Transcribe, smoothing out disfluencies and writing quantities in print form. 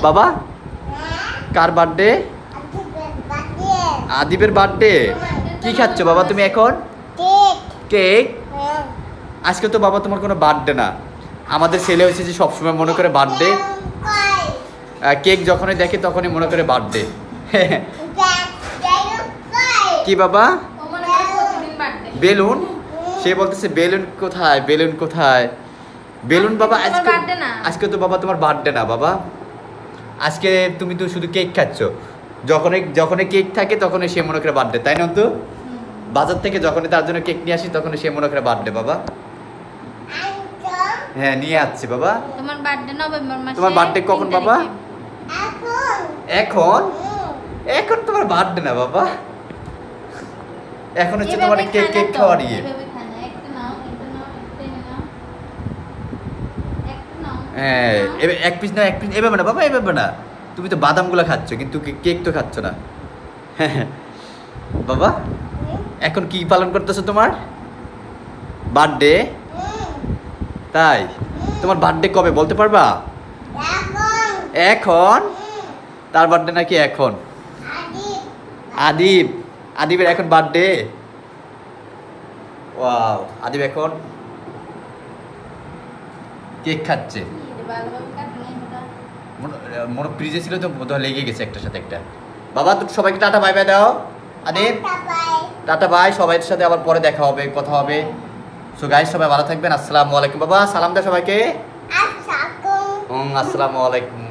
বাবা কার birthday? আদিবের birthday. কি খাচ্ছ বাবা তুমি এখন? কেক। আজকে তো বাবা তোমার কোনো বার্থডে না, আমাদের ছেলে হয়েছে যে সবসময় মনে করে বার্থডে, কেক যখনই দেখে তখনই মনে করে বার্থডে। কি বাবা? বেলুন। সে বলতেছে বেলুন কোথায়, বেলুন কোথায়? বেলুন বাবা আজকে তো বাবা তোমার বার্থডে না বাবা, আজকে তুমি তো শুধু কেক খাচ্ছ। যখনই কেক থাকে তখনই সে মনে করে বার্থডে, তাই না? তো বাজার থেকে যখনই তার জন্য কেক নিয়ে আসি তখনই সে মনে করে বার্থডে বাবা। হ্যাঁ নিয়ে আসছি বাবা। তোমার বার্থডে নভেম্বর মাসে। তোমার বার্থডে কখন বাবা? এখন এখন তোমার বার্থডে না বাবা, এখন হচ্ছে তোমার কেক খাওয়ার ইয়ে। হ্যাঁ এক পিস না, এক পিস এভাবে না বাবা, এভাবে না। তুমি তো বাদামগুলো খাচ্ছ কিন্তু কেক তো খাচ্ছ না। হ্যাঁ বাবা এখন কি পালন করতেছো? তোমার বার্থডে? তাই তোমার বার্থডে কবে বলতে পারবা? এখন তার বার্থডে নাকি এখন? আদিবের এখন বার্থডে। ওয়াও, আদিব এখন কেক খাচ্ছে। মনে ফ্রিজে ছিল তো বোধহয় লেগে গেছে একটার সাথে একটা। বাবা তুমি সবাইকে টাটা বাই বাই দাও। আদিব টাটা বাই, সবাইয়ের সাথে আবার পরে দেখা হবে, কথা হবে। সো গাইস সবাই ভালো থাকবেন, আসসালামু আলাইকুম। বাবা সালাম দাও সবাইকে। আসসালামু আলাইকুম।